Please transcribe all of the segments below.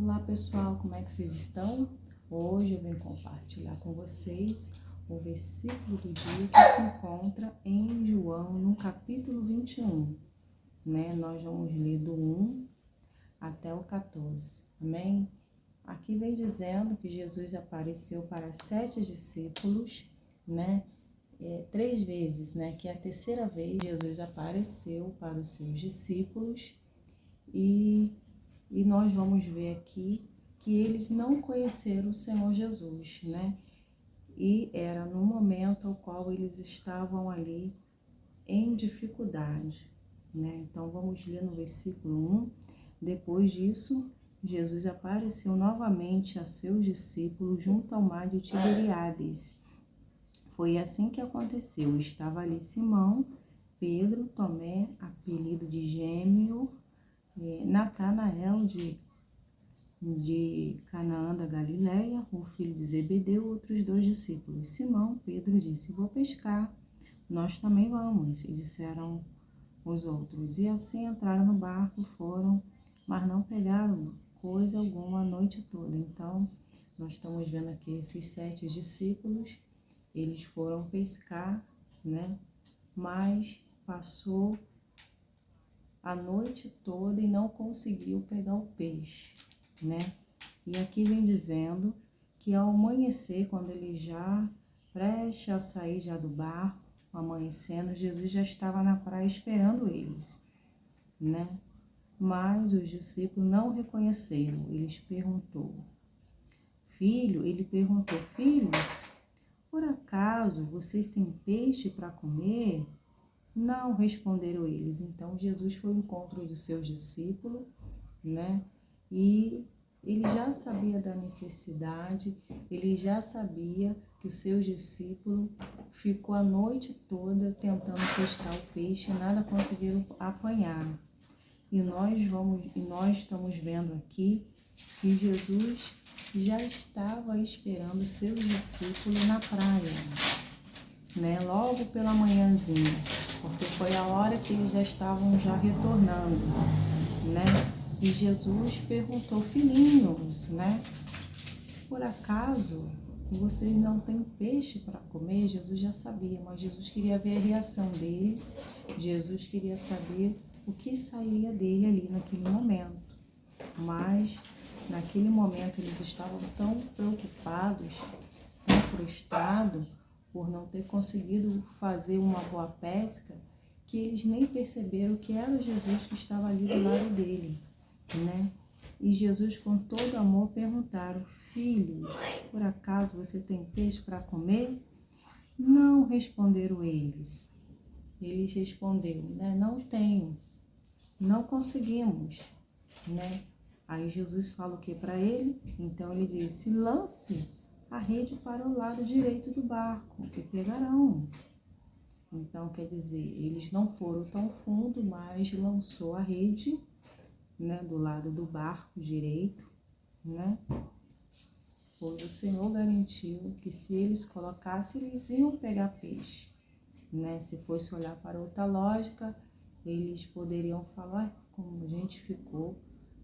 Olá pessoal, como é que vocês estão? Hoje eu venho compartilhar com vocês o versículo do dia que se encontra em João, no capítulo 21, né? Nós vamos ler do 1 até o 14, amém? Aqui vem dizendo que Jesus apareceu para 7 discípulos, né? 3 vezes, né? Que é a terceira vez Jesus apareceu para os seus discípulos e nós vamos ver aqui que eles não conheceram o Senhor Jesus, né? E era no momento ao qual eles estavam ali em dificuldade, né? Então vamos ler no versículo 1. Depois disso, Jesus apareceu novamente a seus discípulos junto ao mar de Tiberíades. Foi assim que aconteceu. Estava ali Simão, Pedro, Tomé, apelido de Gêmeo, Natanael de Canaã da Galileia, o filho de Zebedeu, outros 2 discípulos. Simão, Pedro disse: vou pescar. Nós também vamos, e disseram os outros. E assim entraram no barco, foram, mas não pegaram coisa alguma a noite toda. Então, nós estamos vendo aqui esses 7 discípulos, eles foram pescar, né? Mas passou a noite toda e não conseguiu pegar o peixe, né? E aqui vem dizendo que ao amanhecer, quando ele já prestes a sair já do barco, amanhecendo, Jesus já estava na praia esperando eles, né? Mas os discípulos não o reconheceram. Ele perguntou, filhos, por acaso vocês têm peixe para comer? Não, responderam eles. Então Jesus foi ao encontro dos seus discípulos, né? E ele já sabia da necessidade, ele já sabia que os seus discípulos ficou a noite toda tentando pescar o peixe e nada conseguiram apanhar. E nós estamos vendo aqui que Jesus já estava esperando os seus discípulos na praia, né? Logo pela manhãzinha, porque foi a hora que eles já estavam retornando, né? E Jesus perguntou, filhinhos, né? Por acaso vocês não têm peixe para comer? Jesus já sabia, mas Jesus queria ver a reação deles. Jesus queria saber o que sairia dele ali naquele momento. Mas naquele momento eles estavam tão preocupados, tão frustrados por não ter conseguido fazer uma boa pesca, que eles nem perceberam que era Jesus que estava ali do lado dele, né? E Jesus, com todo amor, perguntaram, filhos, por acaso você tem peixe para comer? Não, responderam eles. Eles responderam, né? Não tenho, não conseguimos, né? Aí Jesus fala o que para ele? Então ele disse, lance a rede para o lado direito do barco, que pegarão. Então, quer dizer, eles não foram tão fundo, mas lançou a rede, né, do lado do barco direito, né? Pois o Senhor garantiu que se eles colocassem, eles iam pegar peixe, né? Se fosse olhar para outra lógica, eles poderiam falar como a gente ficou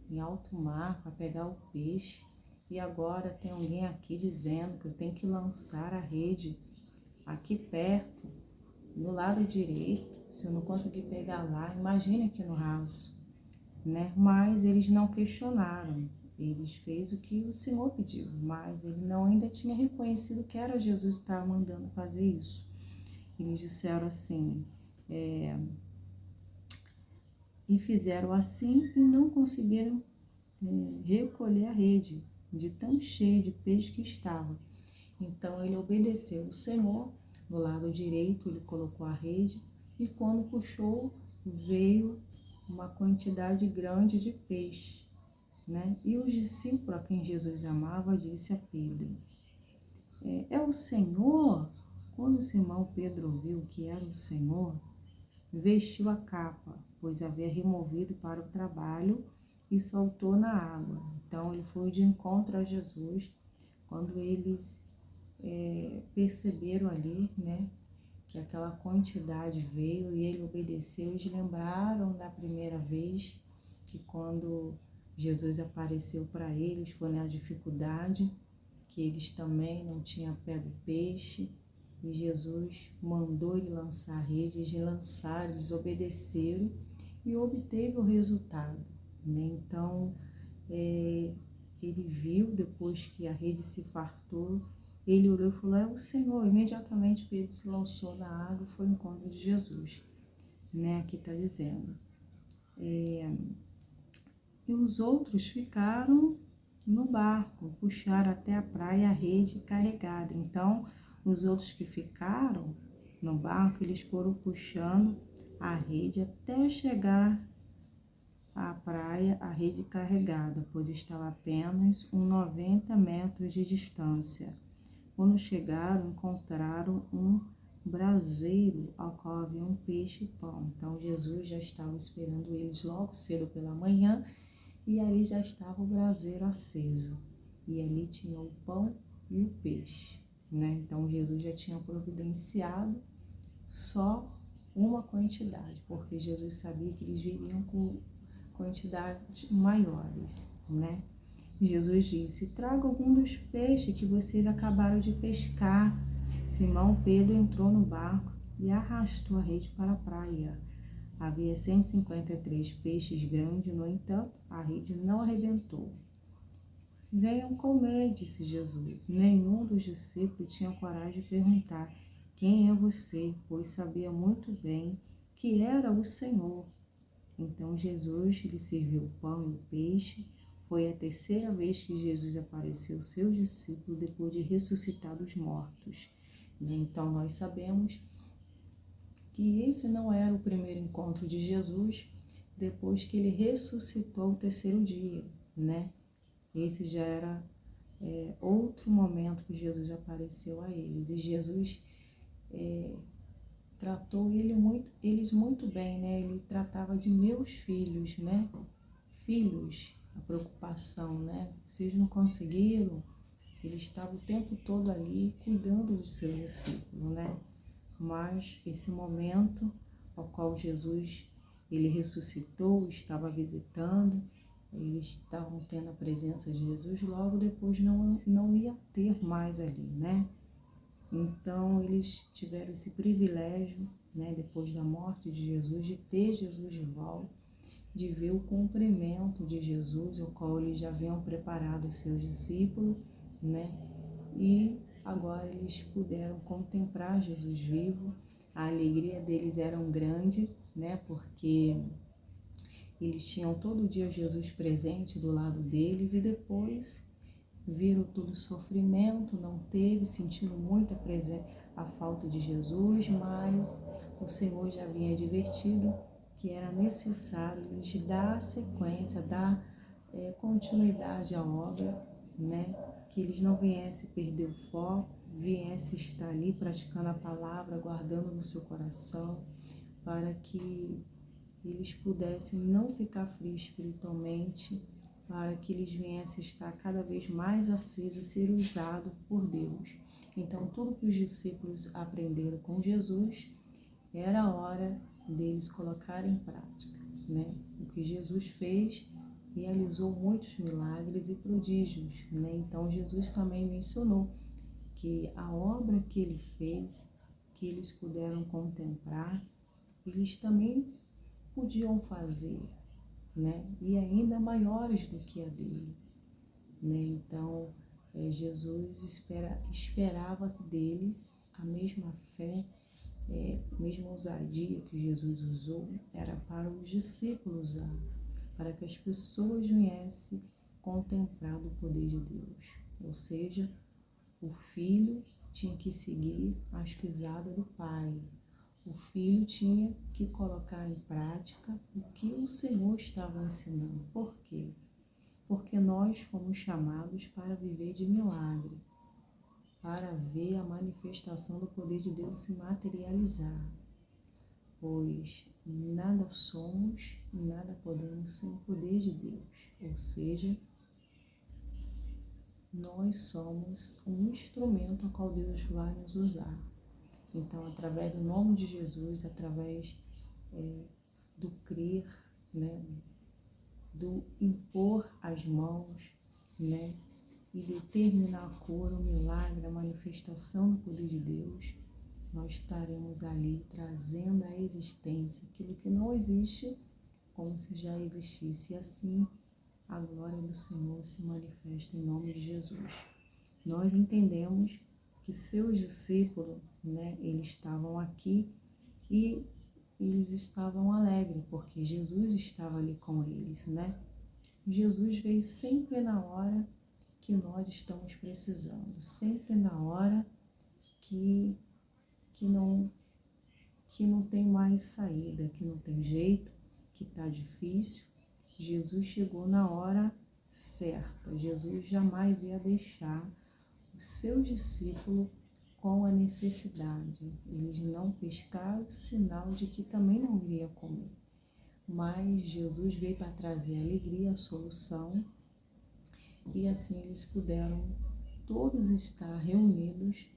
em alto mar para pegar o peixe e agora tem alguém aqui dizendo que eu tenho que lançar a rede aqui perto, no lado direito. Se eu não conseguir pegar lá, imagine aqui no raso, né? Mas eles não questionaram, eles fez o que o Senhor pediu, mas ele não ainda tinha reconhecido que era Jesus que estava mandando fazer isso. Eles disseram assim, e fizeram assim e não conseguiram recolher a rede, de tão cheio de peixe que estava. Então ele obedeceu o Senhor, no lado direito ele colocou a rede e quando puxou veio uma quantidade grande de peixe, né? E os discípulos a quem Jesus amava disse a Pedro, é o Senhor? Quando Simão Pedro ouviu que era o Senhor, vestiu a capa, pois havia removido para o trabalho e saltou na água. Então ele foi de encontro a Jesus. Quando eles perceberam ali, né, que aquela quantidade veio e ele obedeceu, eles lembraram da primeira vez que quando Jesus apareceu para eles, foi na dificuldade, que eles também não tinham pego peixe, e Jesus mandou ele lançar a rede, eles lançaram, eles obedeceram e obteve o resultado, né? Então, ele viu, depois que a rede se fartou, ele olhou e falou, é o Senhor. Imediatamente Pedro se lançou na água e foi ao encontro de Jesus, né? Aqui está dizendo. E os outros ficaram no barco, puxaram até a praia a rede carregada. Então, os outros que ficaram no barco, eles foram puxando a rede até chegar à praia, a rede carregada, pois estava apenas uns 90 metros de distância. Quando chegaram, encontraram um braseiro ao qual havia um peixe e pão. Então, Jesus já estava esperando eles logo cedo pela manhã, e ali já estava o braseiro aceso, e ali tinha o pão e o peixe, né? Então Jesus já tinha providenciado só uma quantidade, porque Jesus sabia que eles viriam com quantidades maiores, né? Jesus disse, traga algum dos peixes que vocês acabaram de pescar. Simão Pedro entrou no barco e arrastou a rede para a praia. Havia 153 peixes grandes, no entanto, a rede não arrebentou. Venham comer, disse Jesus. Nenhum dos discípulos tinha coragem de perguntar, quem é você? Pois sabia muito bem que era o Senhor. Então Jesus lhe serviu o pão e o peixe. Foi a terceira vez que Jesus apareceu aos seus discípulos depois de ressuscitar dos mortos. Então nós sabemos que esse não era o primeiro encontro de Jesus depois que ele ressuscitou o terceiro dia, né? Esse já era outro momento que Jesus apareceu a eles. E Jesus tratou eles muito bem, né? Ele tratava de meus filhos, né? Filhos, a preocupação, né? Vocês não conseguiram? Ele estava o tempo todo ali cuidando dos seus discípulos, né? Mas esse momento ao qual Jesus ele ressuscitou, estava visitando, eles estavam tendo a presença de Jesus, logo depois não ia ter mais ali, né? Então eles tiveram esse privilégio, né, depois da morte de Jesus, de ter Jesus de volta, de ver o cumprimento de Jesus, o qual eles já haviam preparado os seus discípulos, né? E agora eles puderam contemplar Jesus vivo. A alegria deles era grande, né? Porque eles tinham todo dia Jesus presente do lado deles, e depois viram todo o sofrimento, não teve, sentindo muito a falta de Jesus, mas o Senhor já havia advertido que era necessário lhes dar sequência, dar continuidade à obra, né? Que eles não viessem perder o foco, viessem estar ali praticando a palavra, guardando no seu coração, para que eles pudessem não ficar frios espiritualmente, para que eles viessem estar cada vez mais acesos, ser usados por Deus. Então, tudo que os discípulos aprenderam com Jesus, era a hora deles colocarem em prática, né? O que Jesus fez, realizou muitos milagres e prodígios, né? Então, Jesus também mencionou que a obra que ele fez, que eles puderam contemplar, eles também podiam fazer, né? E ainda maiores do que a dele, né? Então, Jesus esperava deles a mesma fé, a mesma ousadia que Jesus usou, era para os discípulos usar, para que as pessoas viessem contemplar o poder de Deus. Ou seja, o filho tinha que seguir as pisadas do pai. O filho tinha que colocar em prática o que o Senhor estava ensinando. Por quê? Porque nós fomos chamados para viver de milagre, para ver a manifestação do poder de Deus se materializar. Pois nada somos e nada podemos sem o poder de Deus. Ou seja, nós somos um instrumento ao qual Deus vai nos usar. Então, através do nome de Jesus, através do crer, né, do impor as mãos, né? E determinar a cura, o milagre, a manifestação do poder de Deus, nós estaremos ali trazendo à existência aquilo que não existe, como se já existisse. E assim, a glória do Senhor se manifesta em nome de Jesus. Nós entendemos que seus discípulos, né, eles estavam aqui e eles estavam alegres, porque Jesus estava ali com eles, né? Jesus veio sempre na hora que nós estamos precisando, sempre na hora que não tem mais saída, que não tem jeito, que está difícil. Jesus chegou na hora certa. Jesus jamais ia deixar o seu discípulo com a necessidade. Eles não pescaram, sinal de que também não iria comer. Mas Jesus veio para trazer a alegria, a solução, e assim eles puderam todos estar reunidos,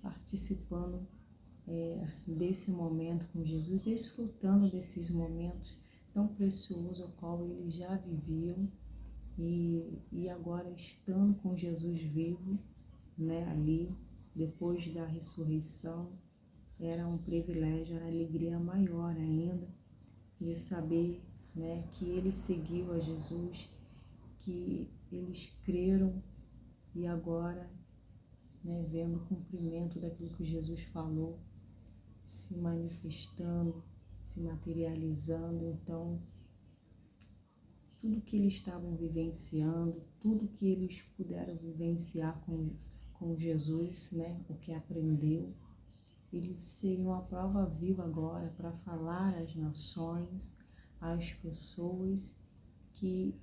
participando desse momento com Jesus, desfrutando desses momentos tão preciosos ao qual eles já viviam e agora estando com Jesus vivo, né, ali, depois da ressurreição, era um privilégio, era alegria maior ainda de saber, né, que eles seguiam a Jesus, que eles creram e agora, né, vendo o cumprimento daquilo que Jesus falou, se manifestando, se materializando. Então, tudo que eles estavam vivenciando, tudo que eles puderam vivenciar com Jesus, né, o que aprendeu, eles seriam a prova viva agora para falar às nações, às pessoas, que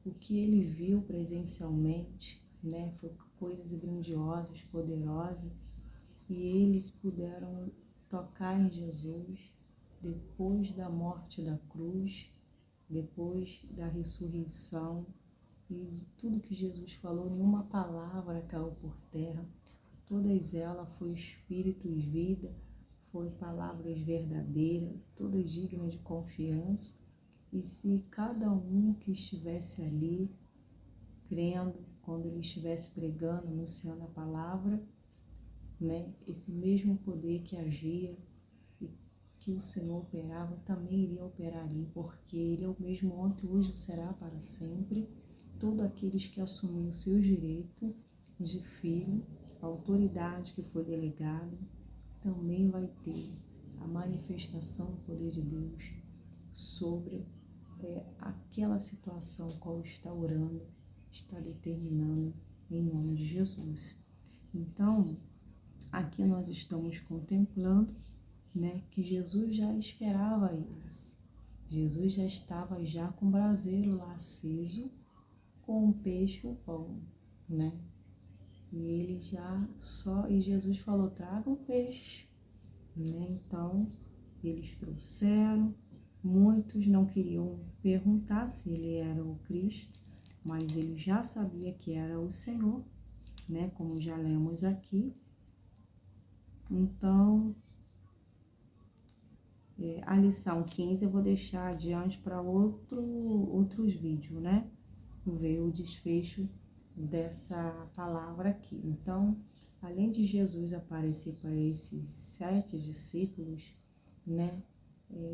o que ele viu presencialmente, né, foi coisas grandiosas, poderosas, e eles puderam tocar em Jesus depois da morte da cruz, depois da ressurreição, e de tudo que Jesus falou, nenhuma palavra caiu por terra, todas elas foi espírito e vida, foi palavras verdadeiras, todas dignas de confiança. E se cada um que estivesse ali, crendo, quando ele estivesse pregando, anunciando a palavra, né, esse mesmo poder que agia e que o Senhor operava, também iria operar ali, porque Ele é o mesmo ontem, hoje e será para sempre. Todos aqueles que assumiram os seus direitos de filho, a autoridade que foi delegada, também vai ter a manifestação do poder de Deus sobre aquela situação qual está orando, está determinando em nome de Jesus. Então, aqui nós estamos contemplando, né, que Jesus já esperava eles. Jesus já estava já com o braseiro lá aceso, com o peixe e o pão, né? E ele e Jesus falou, traga o peixe, né? Então, eles trouxeram. Muitos não queriam perguntar se ele era o Cristo, mas ele já sabia que era o Senhor, né? Como já lemos aqui. Então, a lição 15 eu vou deixar adiante para outros vídeos, né? Ver o desfecho dessa palavra aqui. Então, além de Jesus aparecer para esses 7 discípulos, né?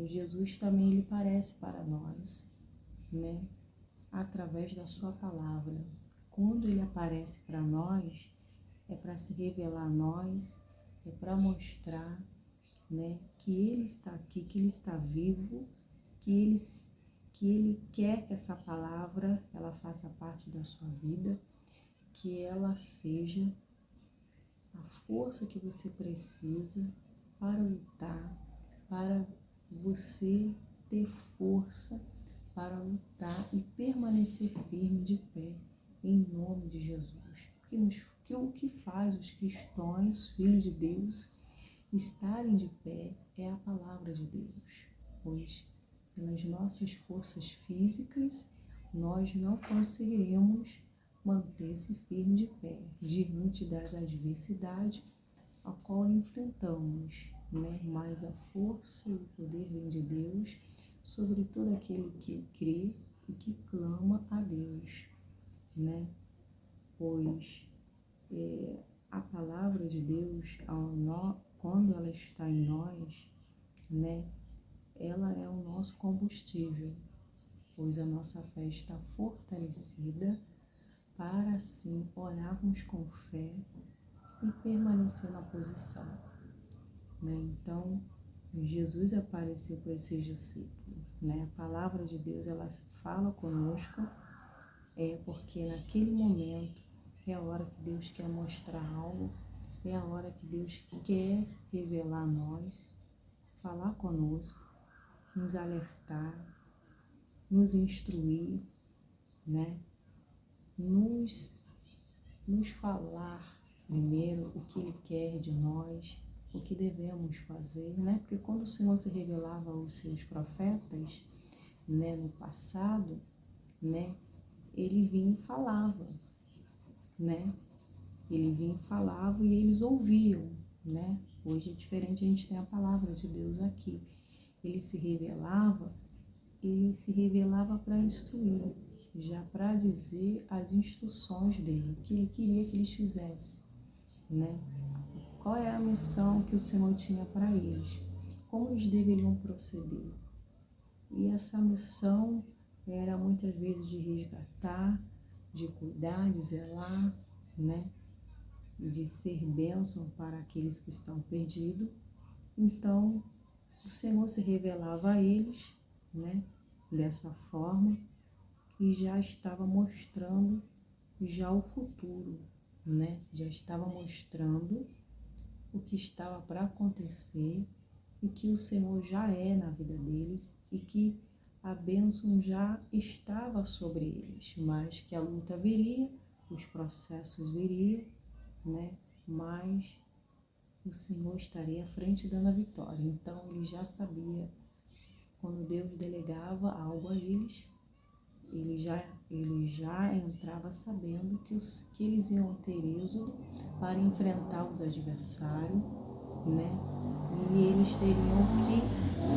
Jesus também ele aparece para nós, né? Através da sua palavra. Quando ele aparece para nós, é para se revelar a nós, é para mostrar, né, que ele está aqui, que ele está vivo, que ele quer que essa palavra ela faça parte da sua vida, que ela seja a força que você precisa para lutar, para você ter força para lutar e permanecer firme de pé em nome de Jesus. Porque o que faz os cristãos, filhos de Deus, estarem de pé é a palavra de Deus, pois pelas nossas forças físicas nós não conseguiremos manter-se firme de pé diante das adversidades a qual enfrentamos, né? Mas a força e o poder vem de Deus sobre todo aquele que crê e que clama a Deus, né? Pois a palavra de Deus, quando ela está em nós, né? Ela é o nosso combustível, pois a nossa fé está fortalecida para assim orarmos com fé e permanecer na posição, né? Então, Jesus apareceu para esses discípulos, né? A palavra de Deus, ela fala conosco, porque naquele momento é a hora que Deus quer mostrar algo, é a hora que Deus quer revelar a nós, falar conosco, nos alertar, nos instruir, né? Nos falar primeiro o que Ele quer de nós, o que devemos fazer, né? Porque quando o Senhor se revelava aos seus profetas, né, no passado, né, Ele vinha e falava, né? Ele vinha e falava e eles ouviam, né? Hoje é diferente, a gente tem a palavra de Deus aqui. Ele se revelava para instruir, já para dizer as instruções dele, o que ele queria que eles fizessem, né? Qual é a missão que o Senhor tinha para eles, como eles deveriam proceder. E essa missão era muitas vezes de resgatar, de cuidar, de zelar, né? De ser bênção para aqueles que estão perdidos. Então, o Senhor se revelava a eles, né? Dessa forma, e já estava mostrando já o futuro, né? Já estava mostrando o que estava para acontecer e que o Senhor já é na vida deles e que a bênção já estava sobre eles, mas que a luta viria, os processos viriam, né? Mas o Senhor estaria à frente dando a vitória. Então ele já sabia, quando Deus delegava algo a eles, ele já entrava sabendo que eles iam ter êxodo para enfrentar os adversários, né? E eles teriam que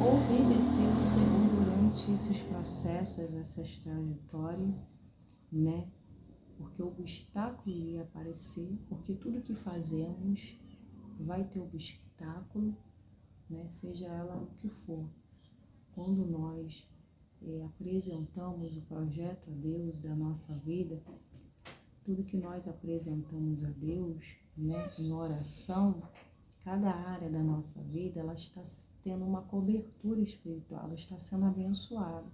obedecer ao Senhor durante esses processos, essas trajetórias, né? Porque o obstáculo iria aparecer, porque tudo que fazemos vai ter obstáculo, né? Seja ela o que for. Quando nós apresentamos o projeto a Deus da nossa vida, tudo que nós apresentamos a Deus, né, em oração, cada área da nossa vida, ela está tendo uma cobertura espiritual, ela está sendo abençoada.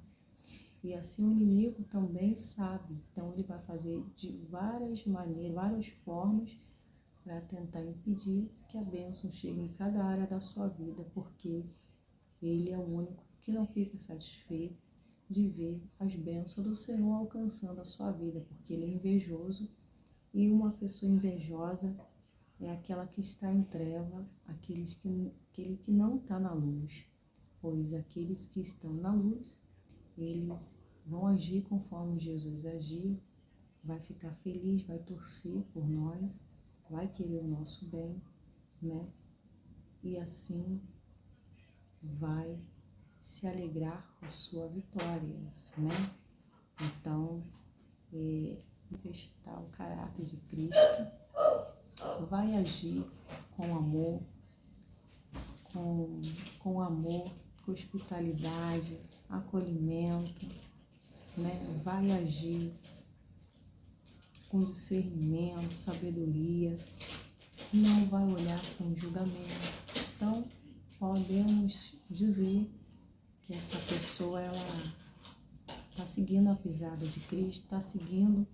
E assim o inimigo também sabe, então ele vai fazer de várias maneiras, várias formas, para tentar impedir que a bênção chegue em cada área da sua vida, porque ele é o único que não fica satisfeito de ver as bênçãos do Senhor alcançando a sua vida, porque ele é invejoso, e uma pessoa invejosa é aquela que está em treva, aquele que não está na luz, pois aqueles que estão na luz, eles vão agir conforme Jesus agiu, vai ficar feliz, vai torcer por nós, vai querer o nosso bem, né? E assim vai se alegrar com a sua vitória, né? Então, manifestar o caráter de Cristo, vai agir com amor, com amor, com hospitalidade, acolhimento, né? Vai agir com discernimento, sabedoria, não vai olhar com julgamento. Então, podemos dizer que essa pessoa, ela está seguindo a pisada de Cristo, está seguindo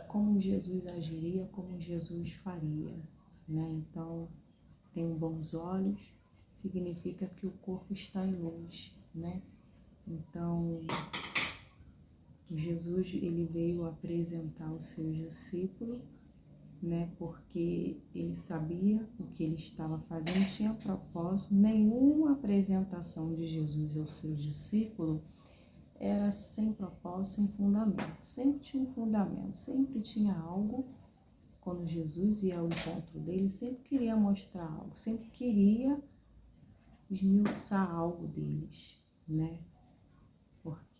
como Jesus agiria, como Jesus faria, né? Então, tem bons olhos, significa que o corpo está em luz, né? Então, Jesus, ele veio apresentar os seus discípulos, né? Porque ele sabia o que ele estava fazendo, não tinha propósito, nenhuma apresentação de Jesus aos seus discípulos era sem propósito, sem fundamento. Sempre tinha um fundamento, sempre tinha algo. Quando Jesus ia ao encontro dele, sempre queria mostrar algo, sempre queria esmiuçar algo deles, né?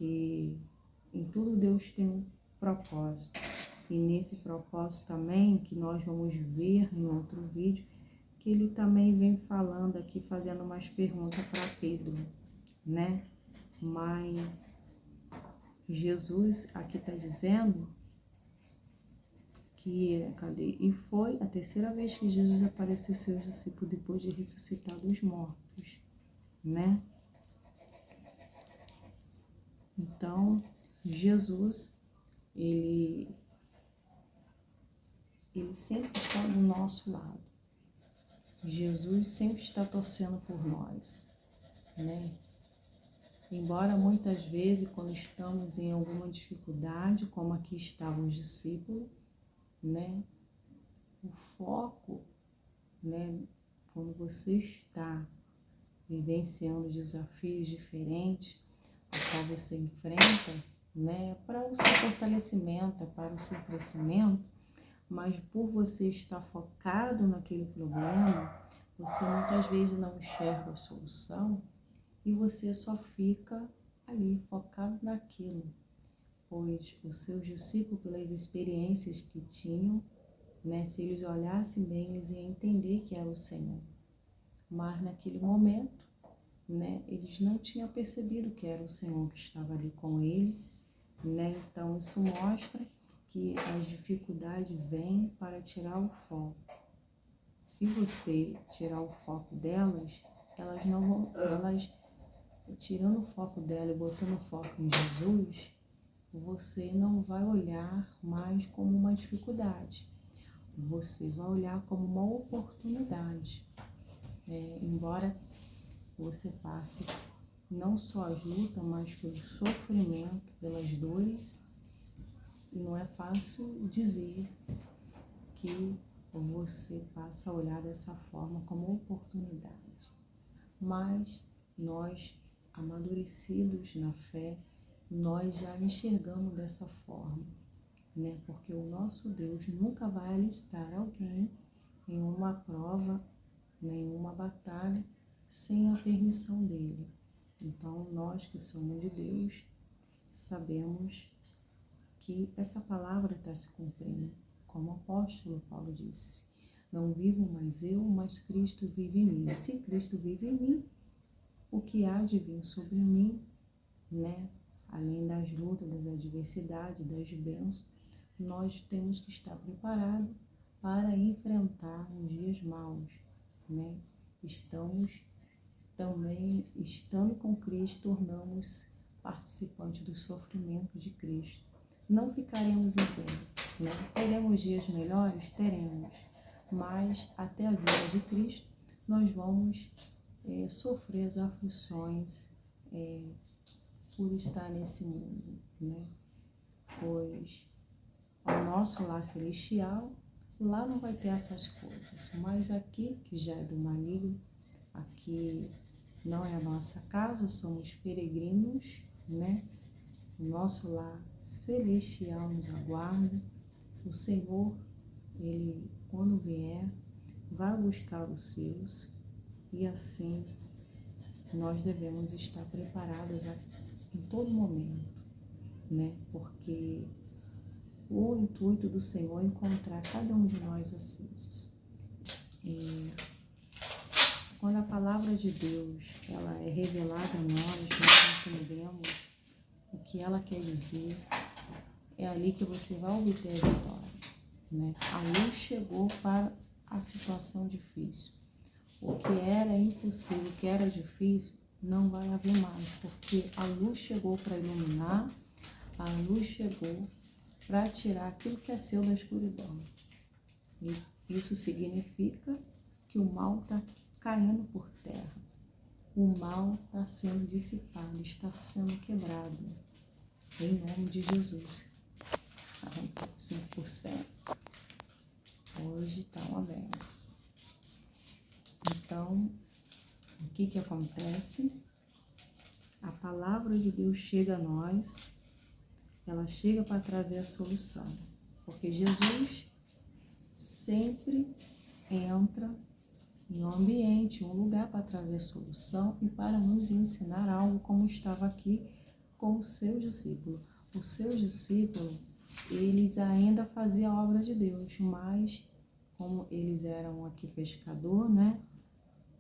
porque em tudo Deus tem um propósito. E nesse propósito também, que nós vamos ver em outro vídeo, que ele também vem falando aqui, fazendo umas perguntas para Pedro, né? Mas Jesus aqui está dizendo que, cadê? E foi a terceira vez que Jesus apareceu aos seus discípulos depois de ressuscitar dos mortos, né? Então, Jesus, ele sempre está do nosso lado. Jesus sempre está torcendo por nós, né? Embora muitas vezes, quando estamos em alguma dificuldade, como aqui estavam os discípulos, né? O foco, né? Quando você está vivenciando desafios diferentes, a qual você enfrenta, né? Para o seu fortalecimento, para o seu crescimento, mas por você estar focado naquele problema, você muitas vezes não enxerga a solução e você só fica ali focado naquilo, pois os seus discípulos, pelas experiências que tinham, né, se eles olhassem bem, eles iam entender que era o Senhor. Mas naquele momento, né, eles não tinham percebido que era o Senhor que estava ali com eles, né? Então isso mostra que as dificuldades vêm para tirar o foco. Se você tirar o foco delas, elas não vão, tirando o foco dela e botando o foco em Jesus, você não vai olhar mais como uma dificuldade. Você vai olhar como uma oportunidade. Embora você passe não só as lutas, mas pelo sofrimento, pelas dores, e não é fácil dizer que você passa a olhar dessa forma como oportunidade. Mas nós, amadurecidos na fé, nós já enxergamos dessa forma, né? Porque o nosso Deus nunca vai alistar alguém em uma prova, em uma batalha, sem a permissão dele. Então, nós que somos de Deus, sabemos que essa palavra está se cumprindo. Como o apóstolo Paulo disse, não vivo mais eu, mas Cristo vive em mim. Se Cristo vive em mim, o que há de vir sobre mim, né? Além das lutas, das adversidades, das bênçãos, nós temos que estar preparados para enfrentar os dias maus, né? Estando com Cristo, tornamos participantes do sofrimento de Cristo. Não ficaremos isentos, né? Teremos dias melhores? Teremos, mas até a vinda de Cristo, nós vamos sofrer as aflições por estar nesse mundo, né? Pois o nosso lar celestial, lá não vai ter essas coisas, mas aqui, que já é do maligno, aqui não é a nossa casa, somos peregrinos, né? O nosso lar celestial nos aguarda. O Senhor, Ele, quando vier, vai buscar os seus, e assim nós devemos estar preparadas em todo momento, né? Porque o intuito do Senhor é encontrar cada um de nós acesos. E quando a palavra de Deus ela é revelada a nós entendemos o que ela quer dizer, é ali que você vai obter a vitória, né? A luz chegou para a situação difícil. O que era impossível, o que era difícil, não vai haver mais, porque a luz chegou para iluminar, a luz chegou para tirar aquilo que é seu da escuridão. E isso significa que o mal está caindo por terra. O mal está sendo dissipado, está sendo quebrado. Em nome de Jesus. 5%. Hoje está uma benção. Então, o que acontece? A palavra de Deus chega a nós, ela chega para trazer a solução. Porque Jesus sempre entra em um ambiente, um lugar para trazer solução e para nos ensinar algo, como estava aqui com o seu discípulo. O seu discípulo, eles ainda faziam a obra de Deus, mas como eles eram aqui pescador, né?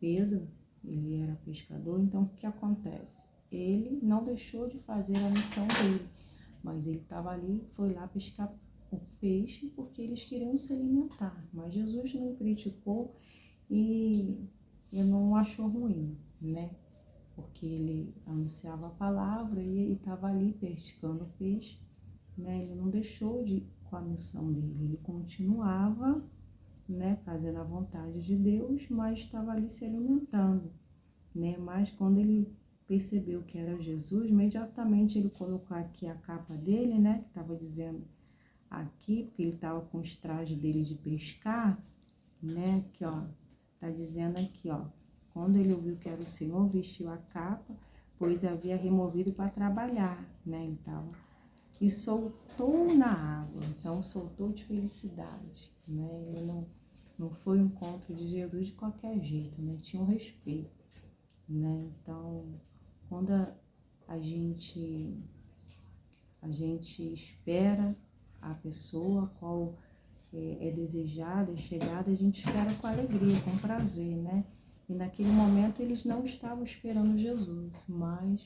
Pedro, ele era pescador, então o que acontece? Ele não deixou de fazer a missão dele, mas ele estava ali, foi lá pescar o peixe porque eles queriam se alimentar. Mas Jesus não criticou e não achou ruim, né? Porque ele anunciava a palavra e estava ali pescando peixe, né? Ele não deixou de ir com a missão dele, ele continuava, né, fazendo a vontade de Deus, mas estava ali se alimentando, né? Mas quando ele percebeu que era Jesus, imediatamente ele colocou aqui a capa dele, né, que estava dizendo aqui, porque ele estava com os trajes dele de pescar, né, aqui ó, tá dizendo aqui ó, quando ele ouviu que era o Senhor, vestiu a capa, pois havia removido para trabalhar, né, então, e soltou na água, então soltou de felicidade, né, ele não foi um encontro de Jesus de qualquer jeito, né, tinha um respeito, né, então, quando a gente espera a pessoa qual é desejada, é chegada, a gente espera com alegria, com prazer, né? E naquele momento eles não estavam esperando Jesus, mas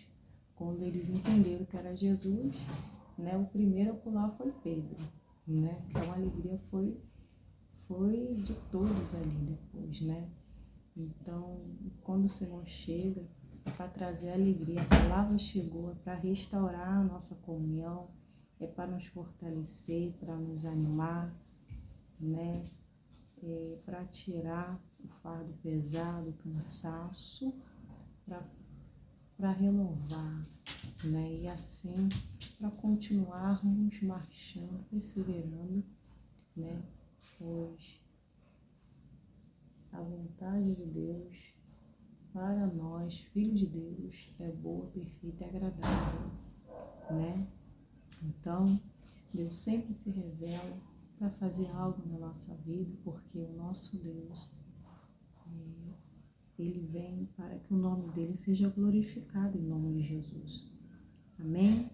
quando eles entenderam que era Jesus, né? O primeiro a pular foi Pedro, né? Então a alegria foi de todos ali depois, né? Então, quando o Senhor chega, é para trazer alegria, a palavra chegou, é para restaurar a nossa comunhão, é para nos fortalecer, para nos animar, né? Para tirar o fardo pesado, o cansaço, para renovar, né? E assim, para continuarmos marchando, perseverando, né? Pois a vontade de Deus para nós, filhos de Deus, é boa, perfeita e agradável, né? Então, Deus sempre se revela para fazer algo na nossa vida, porque o nosso Deus, ele vem para que o nome dele seja glorificado em nome de Jesus. Amém?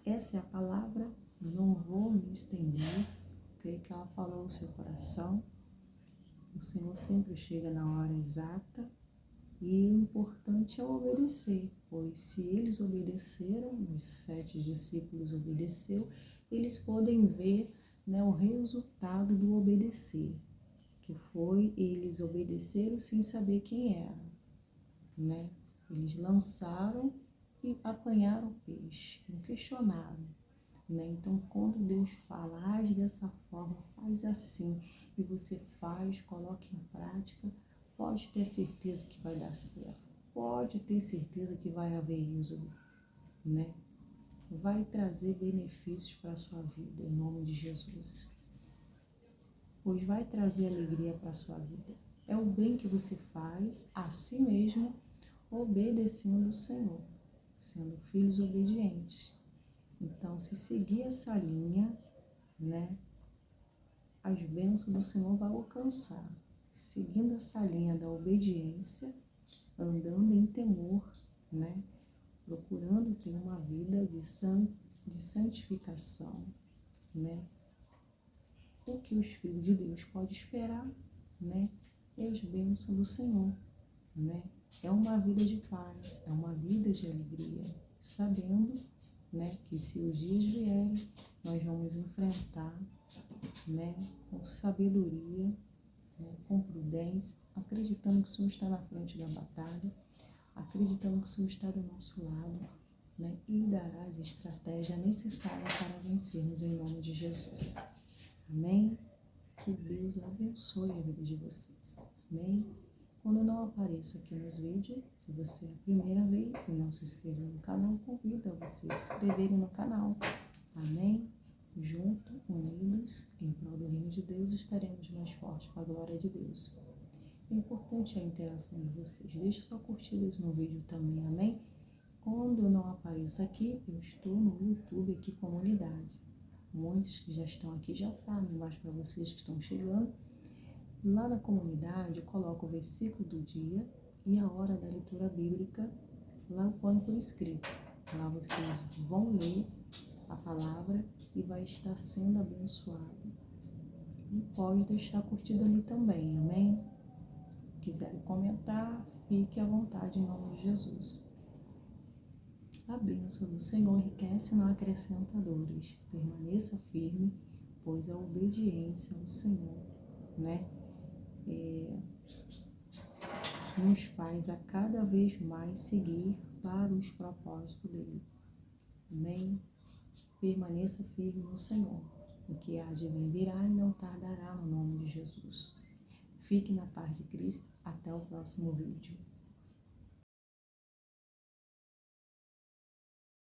Essa é a palavra, não vou me estender, creio que ela falou no seu coração. O Senhor sempre chega na hora exata. E o importante é obedecer, pois se eles obedeceram, os 7 discípulos obedeceram, eles podem ver, né, o resultado do obedecer, que foi eles obedeceram sem saber quem era, né? Eles lançaram e apanharam o peixe, não questionaram, né? Então, quando Deus fala, age dessa forma, faz assim, e você faz, coloca em prática, pode ter certeza que vai dar certo, pode ter certeza que vai haver êxodo, né? Vai trazer benefícios para a sua vida, em nome de Jesus. Pois vai trazer alegria para a sua vida. É o bem que você faz a si mesmo, obedecendo o Senhor, sendo filhos obedientes. Então, se seguir essa linha, né, as bênçãos do Senhor vai alcançar. Seguindo essa linha da obediência, andando em temor, né? Procurando ter uma vida de santificação, né? O que os filhos de Deus podem esperar, né? É as bênçãos do Senhor, né? É uma vida de paz, é uma vida de alegria, sabendo, né, que se os dias vierem, nós vamos enfrentar, né, com sabedoria, né, com prudência, acreditando que o Senhor está na frente da batalha, acreditando que o Senhor está do nosso lado, né, e dará as estratégias necessárias para vencermos em nome de Jesus. Amém? Que Deus abençoe a vida de vocês. Amém? Quando eu não apareço aqui nos vídeos, se você é a primeira vez, se não se inscreveu no canal, convido a vocês se inscreverem no canal. Amém? Junto, unidos, em prol do reino de Deus, estaremos mais fortes para a glória de Deus. É importante a interação de vocês. Deixe sua curtida no vídeo também, amém? Quando eu não apareço aqui, eu estou no YouTube aqui, comunidade. Muitos que já estão aqui já sabem, mas para vocês que estão chegando, lá na comunidade eu coloco o versículo do dia e a hora da leitura bíblica, lá eu ponho por escrito, Lá vocês vão ler a palavra e vai estar sendo abençoado. E pode deixar curtido ali também, amém? Quiserem comentar, fique à vontade em nome de Jesus. A bênção do Senhor enriquece e não acrescenta dores. Permaneça firme, pois a obediência ao Senhor, né, nos faz a cada vez mais seguir para os propósitos dele. Amém? Permaneça firme no Senhor. O que há de vir virá e não tardará no nome de Jesus. Fique na paz de Cristo. Até o próximo vídeo.